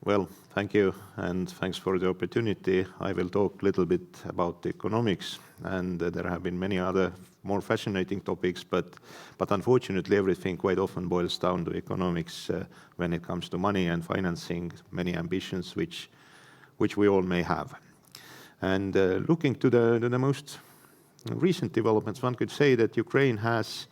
Well, thank you, and thanks for the opportunity. I will talk a little bit about economics, and there have been many other more fascinating topics, but unfortunately everything quite often boils down to economics when it comes to money and financing many ambitions which we all may have. And looking to the most recent developments, one could say that Ukraine has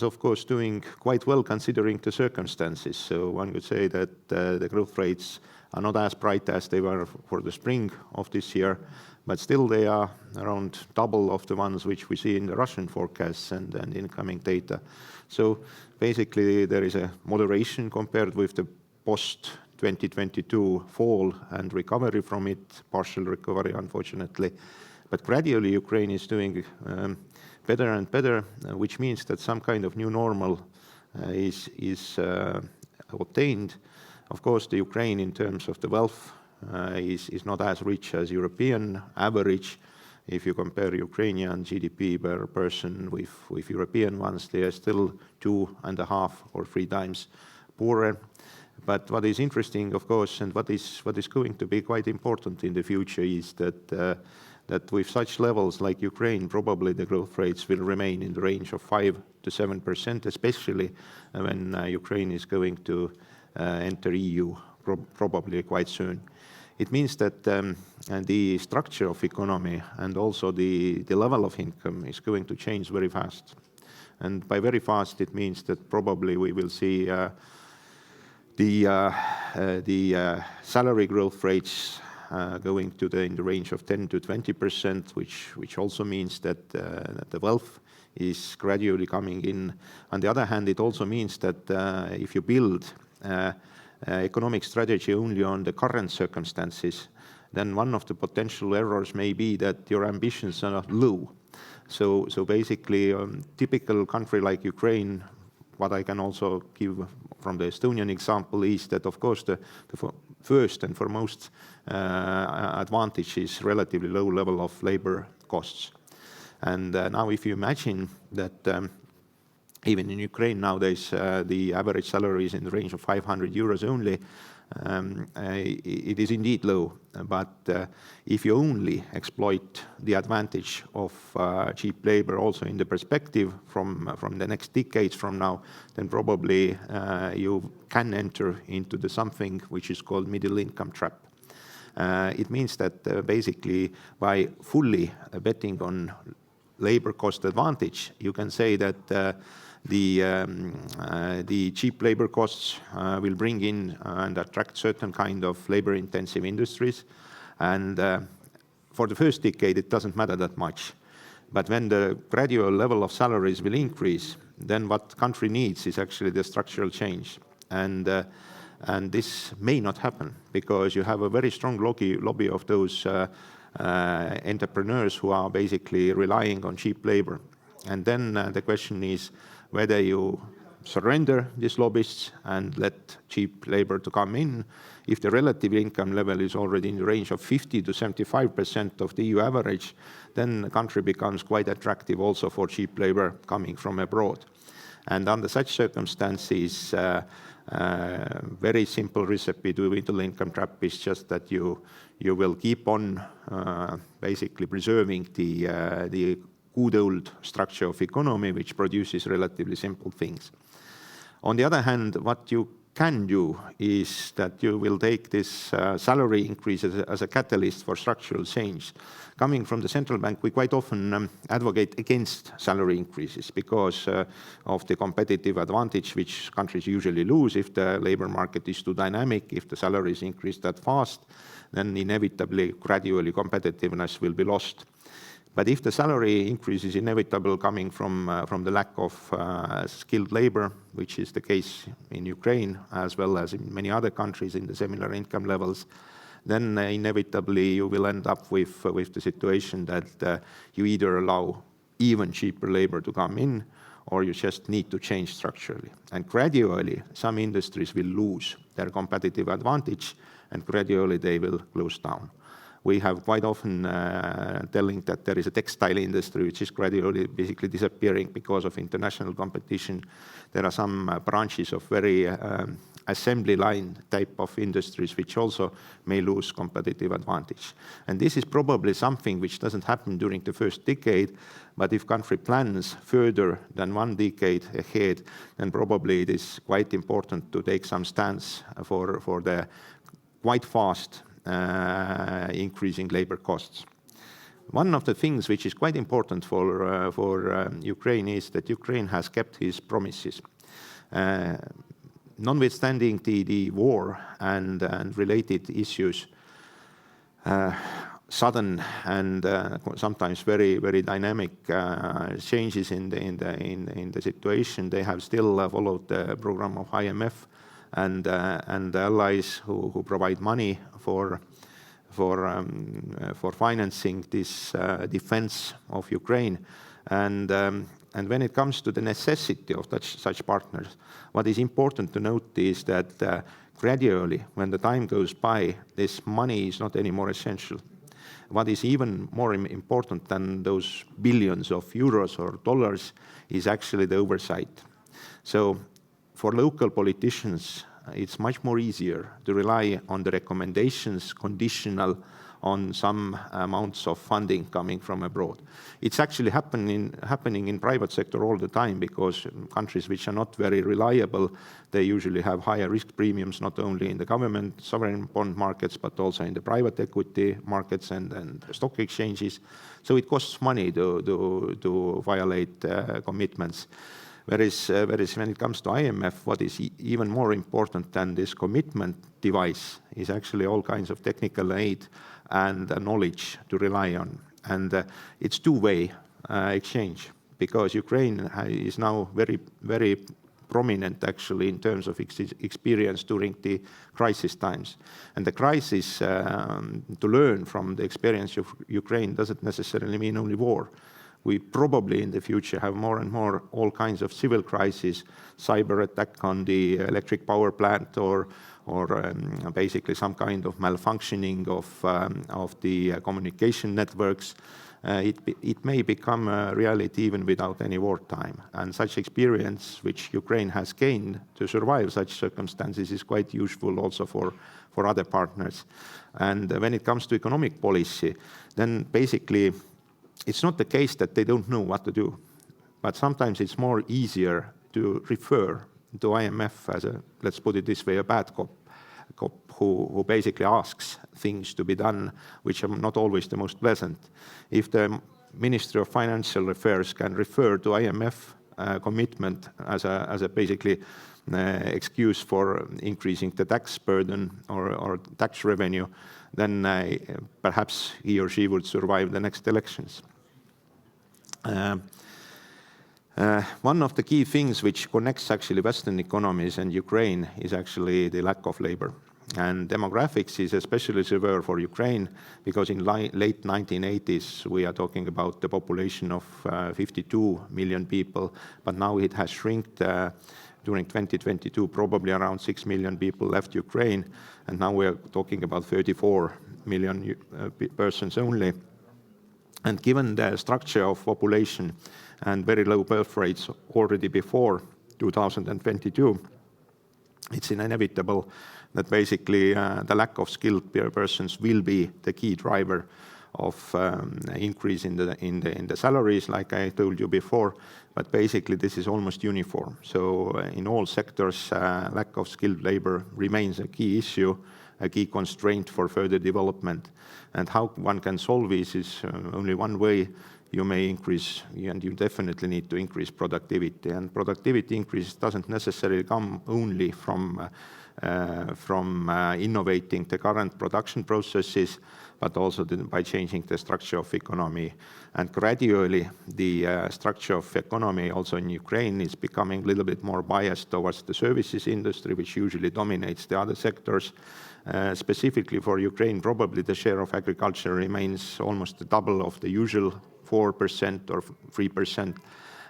of course doing quite well considering the circumstances. So one could say that the growth rates are not as bright as they were for the spring of this year, but still they are around double of the ones which we see in the Russian forecasts and incoming data. So basically there is a moderation compared with the post-2022 fall and recovery from it, partial recovery unfortunately. But gradually Ukraine is doing better and better, which means that some kind of new normal is obtained. Of course, the Ukraine in terms of the wealth is not as rich as European average. If you compare Ukrainian GDP per person with European ones, they are still 2.5 or 3 times poorer. But what is interesting, of course, and what is going to be quite important in the future is that with such levels like Ukraine, probably the growth rates will remain in the range of 5 to 7%, especially when Ukraine is going to enter EU probably quite soon. It means that the structure of economy and also the level of income is going to change very fast. And by very fast, it means that probably we will see the salary growth rates going to in the range of 10 to 20%, which also means that the wealth is gradually coming in. On the other hand, it also means that if you build economic strategy only on the current circumstances, then one of the potential errors may be that your ambitions are low. So basically, typical country like Ukraine, what I can also give from the Estonian example is that, of course, the first and foremost advantage is relatively low level of labor costs. And now if you imagine that even in Ukraine nowadays the average salary is in the range of 500 euros only, it is indeed low. But if you only exploit the advantage of cheap labor also in the perspective from the next decades from now, then probably you can enter into the something which is called middle income trap. It means that basically by fully betting on labor cost advantage, you can say that the cheap labor costs will bring in and attract certain kind of labor-intensive industries. And for the first decade, it doesn't matter that much. But when the gradual level of salaries will increase, then what country needs is actually the structural change. And this may not happen because you have a very strong lobby of those entrepreneurs who are basically relying on cheap labor. And then the question is whether you surrender these lobbyists and let cheap labor to come in. If the relative income level is already in the range of 50 to 75% of the EU average, then the country becomes quite attractive also for cheap labor coming from abroad. And under such circumstances, very simple recipe to middle income trap is just that you will keep on basically preserving the good old structure of economy, which produces relatively simple things. On the other hand, what you can do is that you will take this salary increase as a catalyst for structural change. Coming from the central bank, we quite often advocate against salary increases because of the competitive advantage which countries usually lose if the labor market is too dynamic. If the salaries increase that fast, then inevitably, gradually, competitiveness will be lost. But if the salary increase is inevitable coming from the lack of skilled labor, which is the case in Ukraine as well as in many other countries in the similar income levels, then inevitably you will end up with the situation that you either allow even cheaper labor to come in or you just need to change structurally. And gradually, some industries will lose their competitive advantage and gradually they will close down. We have quite often telling that there is a textile industry which is gradually basically disappearing because of international competition. There are some branches of very assembly line type of industries, which also may lose competitive advantage. And this is probably something which doesn't happen during the first decade, but if country plans further than 1 decade ahead, then probably it is quite important to take some stance for the quite fast increasing labor costs. One of the things which is quite important for Ukraine is that Ukraine has kept his promises. Notwithstanding the war and related issues, sudden and sometimes very dynamic changes in the situation, they have still followed the program of IMF and the allies who provide money for financing this defense of Ukraine. And when it comes to the necessity of such partners, what is important to note is that gradually, when the time goes by, this money is not anymore essential. What is even more important than those billions of euros or dollars is actually the oversight. So for local politicians, it's much more easier to rely on the recommendations conditional on some amounts of funding coming from abroad. It's actually happening in private sector all the time, because countries which are not very reliable, they usually have higher risk premiums, not only in the government sovereign bond markets, but also in the private equity markets and stock exchanges. So it costs money to violate commitments. Whereas when it comes to IMF, what is even more important than this commitment device is actually all kinds of technical aid and knowledge to rely on. And it's two-way exchange, because Ukraine is now very prominent actually in terms of experience during the crisis times. And the crisis, to learn from the experience of Ukraine, doesn't necessarily mean only war. We probably in the future have more and more all kinds of civil crises, cyber attack on the electric power plant, or basically some kind of malfunctioning of the communication networks. It may become a reality even without any wartime. And such experience which Ukraine has gained to survive such circumstances is quite useful also for other partners. And when it comes to economic policy, then basically it's not the case that they don't know what to do, but sometimes it's more easier to refer to IMF as a, let's put it this way, a bad cop who basically asks things to be done, which are not always the most pleasant. If the Ministry of Financial Affairs can refer to IMF commitment as a basically excuse for increasing the tax burden or tax revenue, then perhaps he or she would survive the next elections. One of the key things which connects actually Western economies and Ukraine is actually the lack of labor. And demographics is especially severe for Ukraine, because in late 1980s we are talking about the population of 52 million people, but now it has shrinked during 2022, probably around 6 million people left Ukraine, and now we are talking about 34 million persons only. And given the structure of population and very low birth rates already before 2022, it's inevitable that basically the lack of skilled persons will be the key driver of increase in the salaries, like I told you before. But basically this is almost uniform. So in all sectors, lack of skilled labor remains a key issue, a key constraint for further development. And how one can solve this is only one way. You may increase, and you definitely need to increase productivity. And productivity increase doesn't necessarily come only from innovating the current production processes, but also by changing the structure of economy. And gradually, the structure of economy also in Ukraine is becoming a little bit more biased towards the services industry, which usually dominates the other sectors. Specifically for Ukraine, probably the share of agriculture remains almost double of the usual 4% or 3%.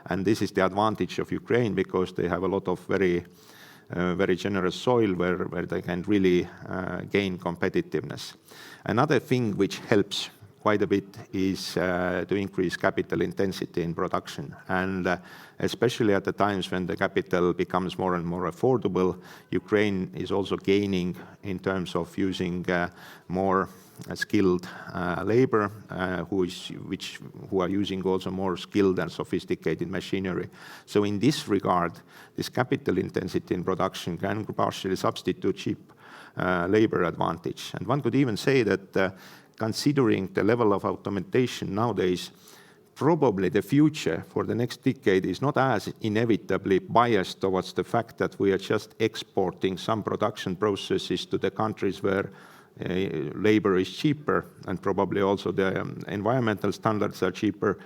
And this is the advantage of Ukraine, because they have a lot of very generous soil where they can really gain competitiveness. Another thing which helps quite a bit is to increase capital intensity in production. And especially at the times when the capital becomes more and more affordable, Ukraine is also gaining in terms of using more skilled labor who are using also more skilled and sophisticated machinery. So in this regard, this capital intensity in production can partially substitute cheap labor advantage. And one could even say that considering the level of automation nowadays, probably the future for the next decade is not as inevitably biased towards the fact that we are just exporting some production processes to the countries where labor is cheaper and probably also the environmental standards are cheaper.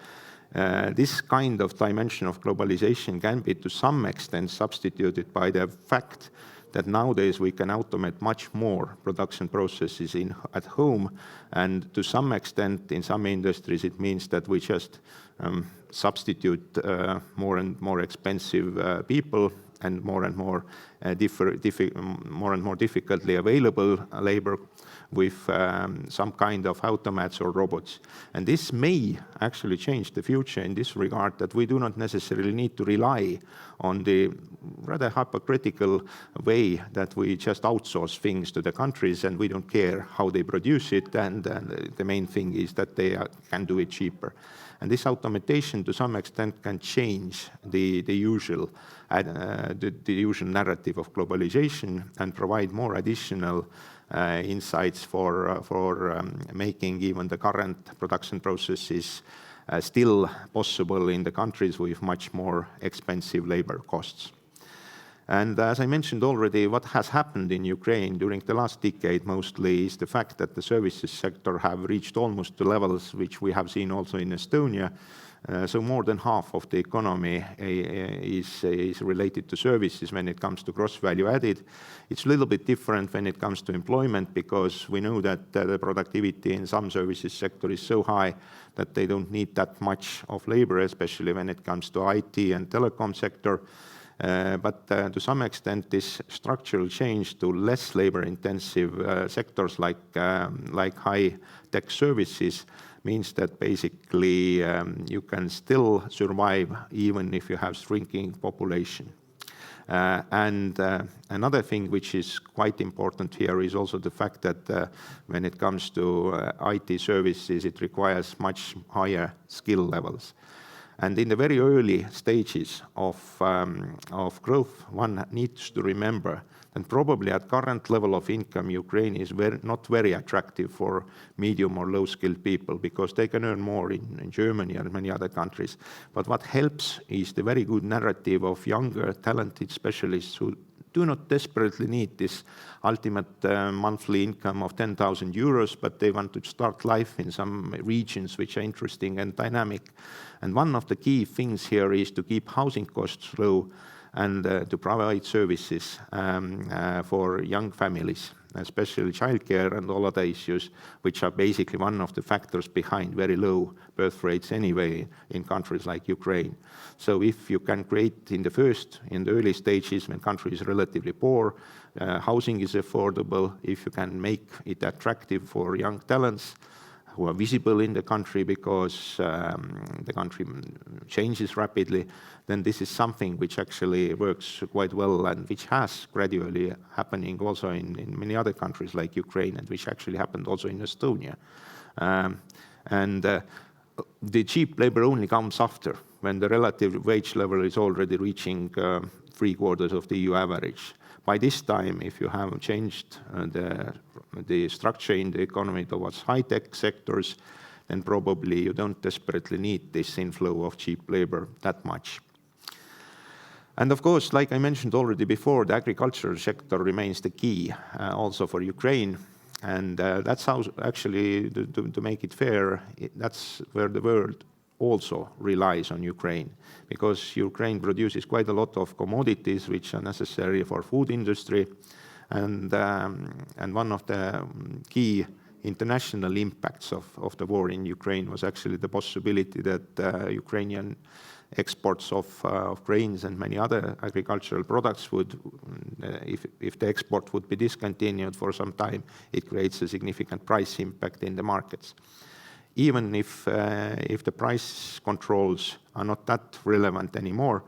This kind of dimension of globalization can be to some extent substituted by the fact that nowadays we can automate much more production processes at home, and to some extent in some industries it means that we just substitute more and more expensive people and more and more difficultly available labor with some kind of automats or robots. And this may actually change the future in this regard, that we do not necessarily need to rely on the rather hypocritical way that we just outsource things to the countries and we don't care how they produce it, and the main thing is that they can do it cheaper. And this automation to some extent can change the usual narrative of globalization and provide more additional insights for making even the current production processes still possible in the countries with much more expensive labor costs. And as I mentioned already, what has happened in Ukraine during the last decade mostly is the fact that the services sector have reached almost the levels which we have seen also in Estonia. So more than half of the economy is related to services when it comes to gross value added. It's a little bit different when it comes to employment, because we know that the productivity in some services sector is so high that they don't need that much of labor, especially when it comes to IT and telecom sector. But to some extent, this structural change to less labor-intensive sectors like high-tech services means that basically you can still survive even if you have shrinking population. And another thing which is quite important here is also the fact that when it comes to IT services, it requires much higher skill levels. And in the very early stages of growth, one needs to remember that probably at current level of income, Ukraine is not very attractive for medium or low-skilled people, because they can earn more in Germany and many other countries. But what helps is the very good narrative of younger, talented specialists who do not desperately need this ultimate monthly income of 10,000 euros, but they want to start life in some regions which are interesting and dynamic. And one of the key things here is to keep housing costs low and to provide services for young families, especially childcare and all other issues, which are basically one of the factors behind very low birth rates anyway in countries like Ukraine. So if you can create in the early stages when country is relatively poor, housing is affordable, if you can make it attractive for young talents who are visible in the country because the country changes rapidly, then this is something which actually works quite well and which has gradually happening also in many other countries like Ukraine, and which actually happened also in Estonia. The cheap labor only comes after, when the relative wage level is already reaching 3/4 of the EU average. By this time, if you have changed the structure in the economy towards high-tech sectors, then probably you don't desperately need this inflow of cheap labor that much. And of course, like I mentioned already before, the agricultural sector remains the key also for Ukraine. And that's how actually, to make it fair, that's where the world also relies on Ukraine, because Ukraine produces quite a lot of commodities which are necessary for food industry. And one of the key international impacts of the war in Ukraine was actually the possibility that Ukrainian exports of grains and many other agricultural products would, if the export would be discontinued for some time, it creates a significant price impact in the markets. even if the price controls are not that relevant anymore.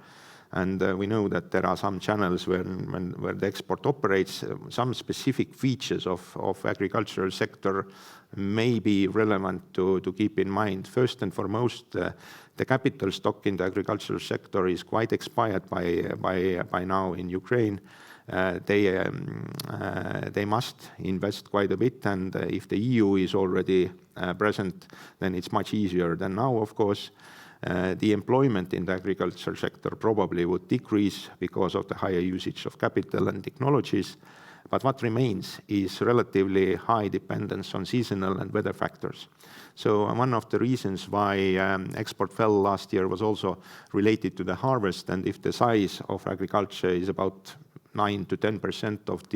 And we know that there are some channels where the export operates, some specific features of agricultural sector may be relevant to keep in mind. First and foremost, the capital stock in the agricultural sector is quite expired by now in Ukraine. They must invest quite a bit, and if the EU is already present, then it's much easier than now, of course. The employment in the agriculture sector probably would decrease because of the higher usage of capital and technologies. But what remains is relatively high dependence on seasonal and weather factors. So one of the reasons why export fell last year was also related to the harvest. And if the size of agriculture is about 9 to 10% of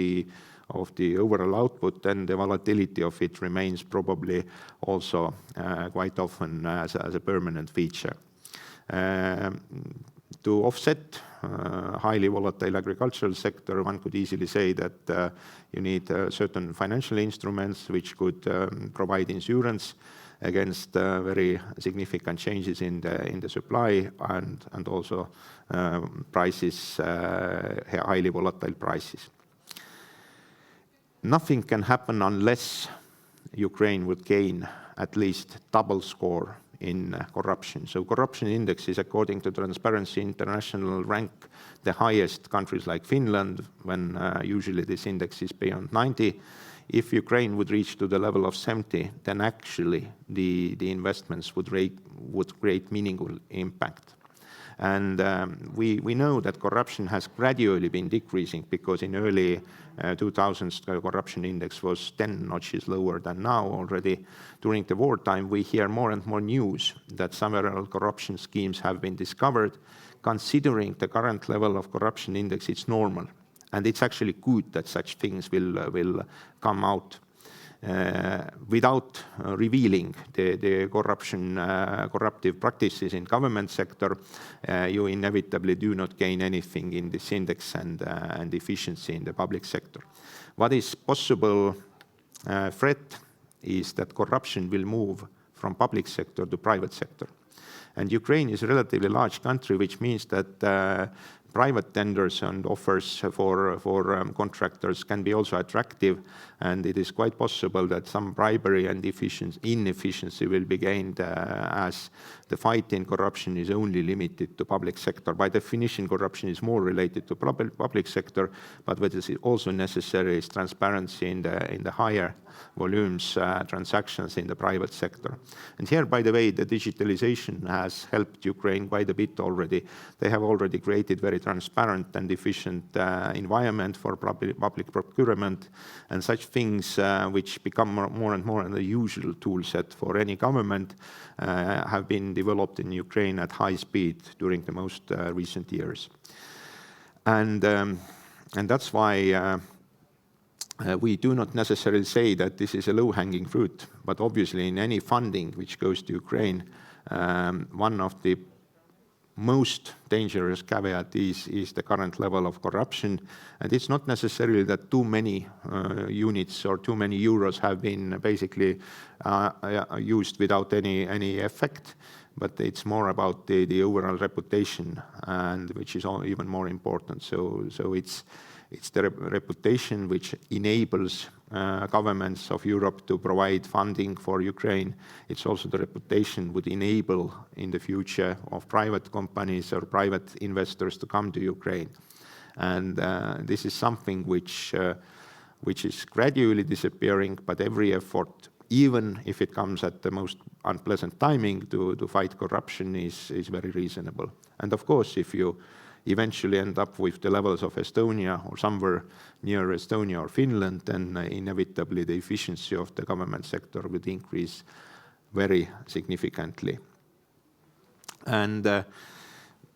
the overall output, then the volatility of it remains probably also quite often as a permanent feature. To offset highly volatile agricultural sector, one could easily say that you need certain financial instruments which could provide insurance against very significant changes in the supply and also prices, highly volatile prices. Nothing can happen unless Ukraine would gain at least double score in corruption. So corruption index is, according to Transparency International, rank the highest countries like Finland, when usually this index is beyond 90. If Ukraine would reach to the level of 70, then actually the investments would create meaningful impact. And we know that corruption has gradually been decreasing, because in early 2000s, the corruption index was 10 notches lower than now. Already during the wartime, we hear more and more news that several corruption schemes have been discovered. Considering the current level of corruption index, it's normal. And it's actually good that such things will come out. Without revealing the corruptive practices in government sector, you inevitably do not gain anything in this index and efficiency in the public sector. What is possible threat is that corruption will move from public sector to private sector. And Ukraine is a relatively large country, which means that private tenders and offers for contractors can be also attractive, and it is quite possible that some bribery and inefficiency will be gained as the fight in corruption is only limited to public sector. By definition, corruption is more related to public sector, but what is also necessary is transparency in the higher volumes transactions in the private sector. And here, by the way, the digitalization has helped Ukraine quite a bit already. They have already created very transparent and efficient environment for public procurement, and such things which become more and more the usual tool set for any government have been developed in Ukraine at high speed during the most recent years. And that's why we do not necessarily say that this is a low-hanging fruit, but obviously in any funding which goes to Ukraine, one of the most dangerous caveat is the current level of corruption. And it's not necessarily that too many units or too many euros have been basically used without any effect, but it's more about the overall reputation, and which is even more important. So it's the reputation which enables governments of Europe to provide funding for Ukraine. It's also the reputation would enable in the future of private companies or private investors to come to Ukraine. And this is something which is gradually disappearing, but every effort, even if it comes at the most unpleasant timing to fight corruption, is very reasonable. And of course, if you eventually end up with the levels of Estonia or somewhere near Estonia or Finland, then inevitably the efficiency of the government sector would increase very significantly. And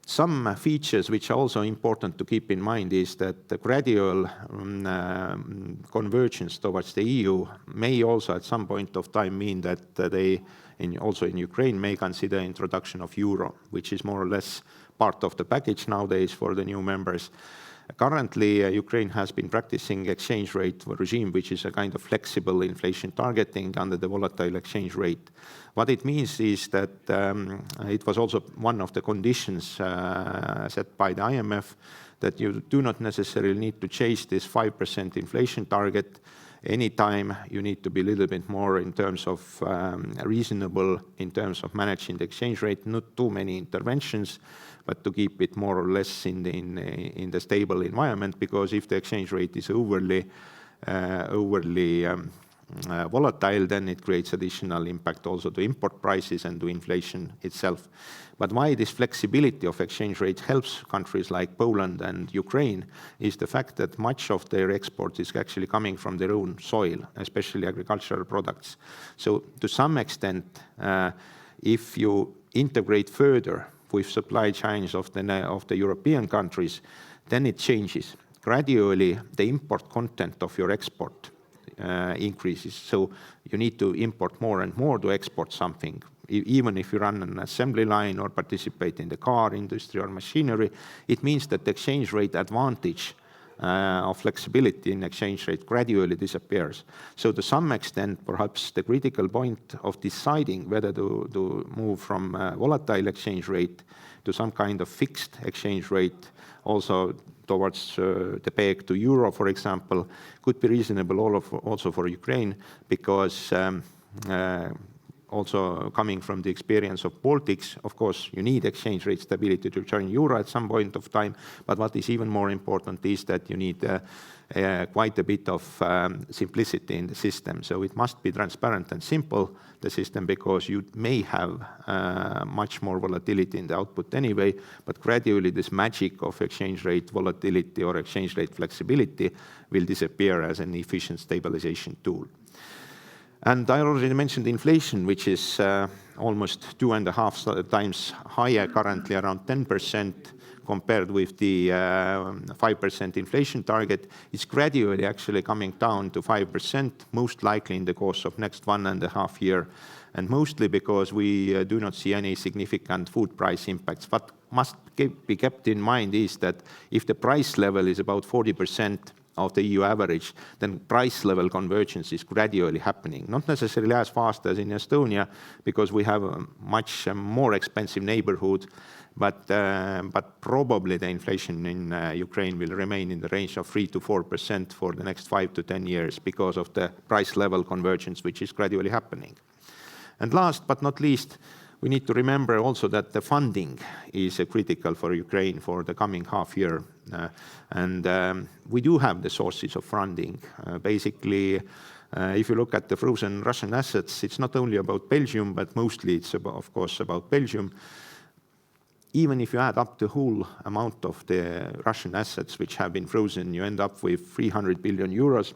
some features which are also important to keep in mind is that the gradual convergence towards the EU may also at some point of time mean that they, also in Ukraine, may consider introduction of euro, which is more or less part of the package nowadays for the new members. Currently, Ukraine has been practicing exchange rate regime, which is a kind of flexible inflation targeting under the volatile exchange rate. What it means is that it was also one of the conditions set by the IMF that you do not necessarily need to chase this 5% inflation target. Anytime you need to be a little bit more in terms of reasonable, in terms of managing the exchange rate, not too many interventions, but to keep it more or less in the stable environment, because if the exchange rate is overly volatile, then it creates additional impact also to import prices and to inflation itself. But why this flexibility of exchange rate helps countries like Poland and Ukraine is the fact that much of their export is actually coming from their own soil, especially agricultural products. So to some extent, if you integrate further with supply chains of the European countries, then it changes. Gradually, the import content of your export increases. So you need to import more and more to export something. Even if you run an assembly line or participate in the car industry or machinery, it means that the exchange rate advantage of flexibility in exchange rate gradually disappears. So to some extent, perhaps the critical point of deciding whether to move from volatile exchange rate to some kind of fixed exchange rate, also towards the peg to euro, for example, could be reasonable also for Ukraine, because also coming from the experience of Baltics, of course, you need exchange rate stability to join euro at some point of time. But what is even more important is that you need quite a bit of simplicity in the system. So it must be transparent and simple, the system, because you may have much more volatility in the output anyway, but gradually this magic of exchange rate volatility or exchange rate flexibility will disappear as an efficient stabilization tool. And I already mentioned inflation, which is almost 2.5 times higher currently, around 10%, compared with the 5% inflation target. It's gradually actually coming down to 5%, most likely in the course of next 1.5 years, and mostly because we do not see any significant food price impacts. What must be kept in mind is that if the price level is about 40% of the EU average, then price level convergence is gradually happening. Not necessarily as fast as in Estonia, because we have a much more expensive neighborhood, but probably the inflation in Ukraine will remain in the range of 3 to 4% for the next 5 to 10 years because of the price level convergence, which is gradually happening. And last but not least, we need to remember also that the funding is critical for Ukraine for the coming half year. We do have the sources of funding. Basically, if you look at the frozen Russian assets, it's not only about Belgium, but mostly it's about, of course, about Belgium. Even if you add up the whole amount of the Russian assets which have been frozen, you end up with 300 billion euros.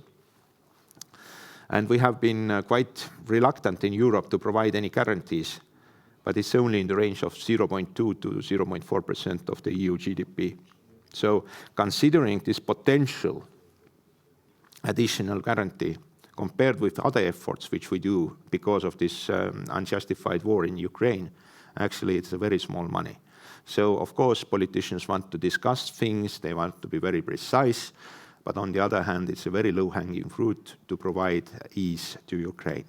And we have been quite reluctant in Europe to provide any guarantees, but it's only in the range of 0.2 to 0.4% of the EU GDP. So considering this potential additional guarantee compared with other efforts which we do because of this unjustified war in Ukraine, actually it's a very small money. So of course politicians want to discuss things, they want to be very precise, but on the other hand it's a very low-hanging fruit to provide ease to Ukraine.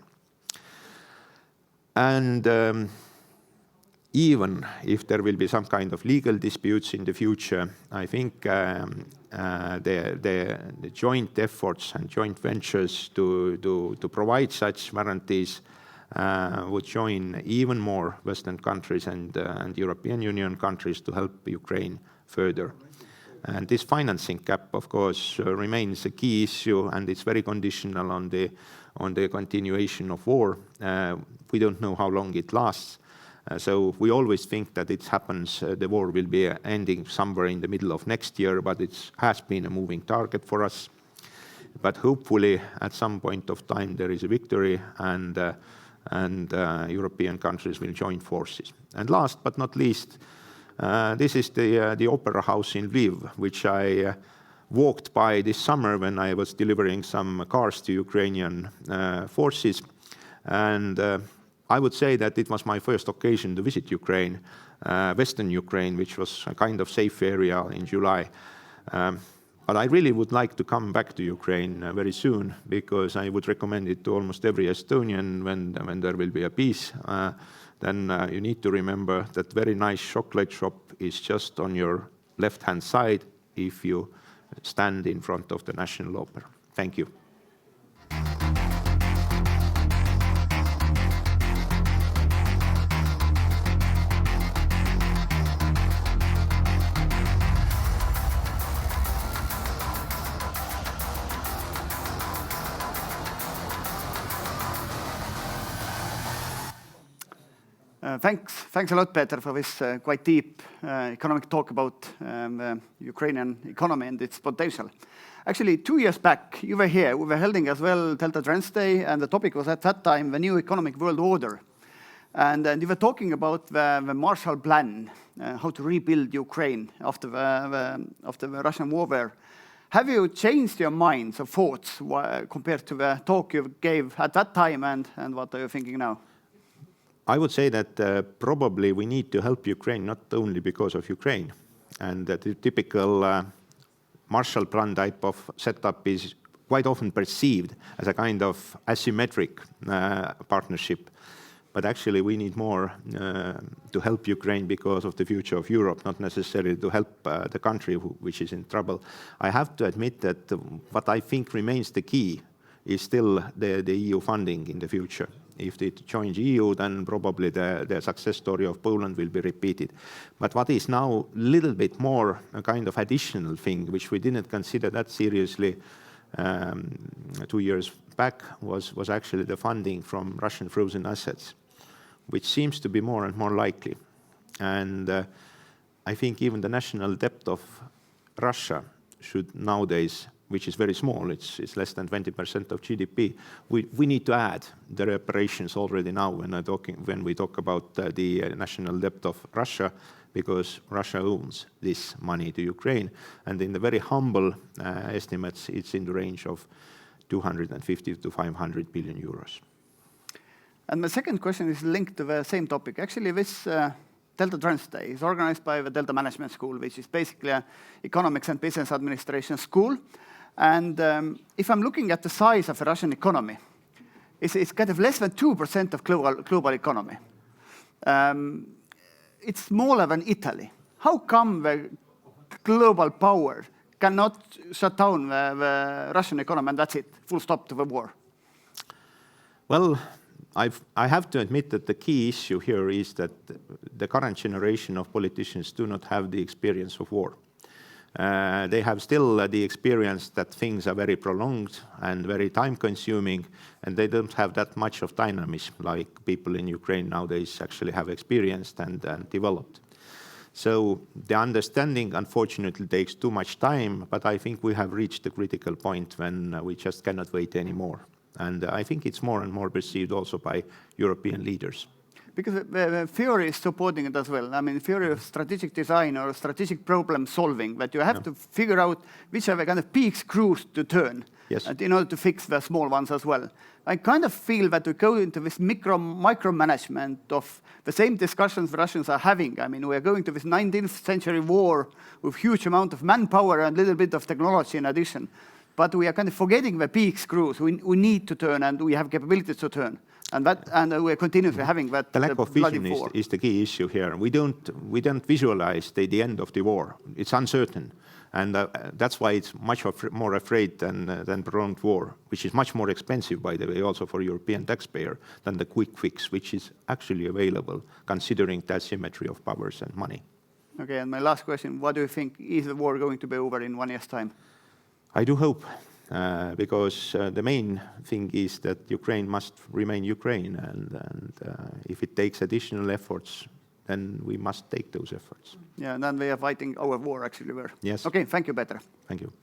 And even if there will be some kind of legal disputes in the future, I think the joint efforts and joint ventures to provide such guarantees would join even more Western countries and European Union countries to help Ukraine further. And this financing gap, of course, remains a key issue, and it's very conditional on the continuation of war. We don't know how long it lasts. So we always think that it happens, the war will be ending somewhere in the middle of next year, but it has been a moving target for us. But hopefully at some point of time there is a victory, and European countries will join forces. And last but not least, this is the opera house in Lviv, which I walked by this summer when I was delivering some cars to Ukrainian forces. And I would say that it was my first occasion to visit Ukraine, Western Ukraine, which was a kind of safe area in July. But I really would like to come back to Ukraine very soon, because I would recommend it to almost every Estonian when there will be a peace. Then you need to remember that very nice chocolate shop is just on your left-hand side if you stand in front of the National Opera. Thank you. Thanks a lot, Peeter, for this quite deep economic talk about the Ukrainian economy and its potential. Actually, 2 years back, you were here. We were holding as well Delta Trends Day, and the topic was at that time the new economic world order. And you were talking about the Marshall Plan, how to rebuild Ukraine after the Russian warfare. Have you changed your minds or thoughts compared to the talk you gave at that time, and what are you thinking now? I would say that probably we need to help Ukraine not only because of Ukraine, and that the typical Marshall Plan type of setup is quite often perceived as a kind of asymmetric partnership. But actually we need more to help Ukraine because of the future of Europe, not necessarily to help the country which is in trouble. I have to admit that what I think remains the key is still the EU funding in the future. If they join EU, then probably the success story of Poland will be repeated. But what is now a little bit more a kind of additional thing, which we didn't consider that seriously 2 years back, was actually the funding from Russian frozen assets, which seems to be more and more likely. And I think even the national debt of Russia should nowadays, which is very small, it's less than 20% of GDP, we need to add the reparations already now when we talk about the national debt of Russia, because Russia owns this money to Ukraine. And in the very humble estimates, it's in the range of 250 to 500 billion euros. And my second question is linked to the same topic. Actually, this Delta Trends Day is organized by the Delta Management School, which is basically an economics and business administration school. And if I'm looking at the size of the Russian economy, it's kind of less than 2% of global economy. It's smaller than Italy. How come the global power cannot shut down the Russian economy and that's it, full stop to the war? Well, I have to admit that the key issue here is that the current generation of politicians do not have the experience of war. They have still the experience that things are very prolonged and very time-consuming, and they don't have that much of dynamism like people in Ukraine nowadays actually have experienced and developed. So the understanding, unfortunately, takes too much time, but I think we have reached the critical point when we just cannot wait anymore. And I think it's more and more perceived also by European leaders. Because the theory is supporting it as well. I mean, theory of strategic design or strategic problem solving, that you have to figure out which are the kind of big screws to turn in order to fix the small ones as well. I kind of feel that we go into this micromanagement of the same discussions the Russians are having. I mean, we are going to this 19th century war with huge amount of manpower and a little bit of technology in addition. But we are kind of forgetting the big screws we need to turn, and we have capabilities to turn. And we're continuously having that. The lack of vision is the key issue here. We don't visualize the end of the war. It's uncertain. And that's why it's much more afraid than prolonged war, which is much more expensive, by the way, also for European taxpayer, than the quick fix, which is actually available, considering the asymmetry of powers and money. Okay, and my last question, what do you think, is the war going to be over in 1 year's time? I do hope, because the main thing is that Ukraine must remain Ukraine, and if it takes additional efforts, then we must take those efforts. Yeah, and then we are fighting our war actually there. Yes. Okay, thank you, Peeter. Thank you.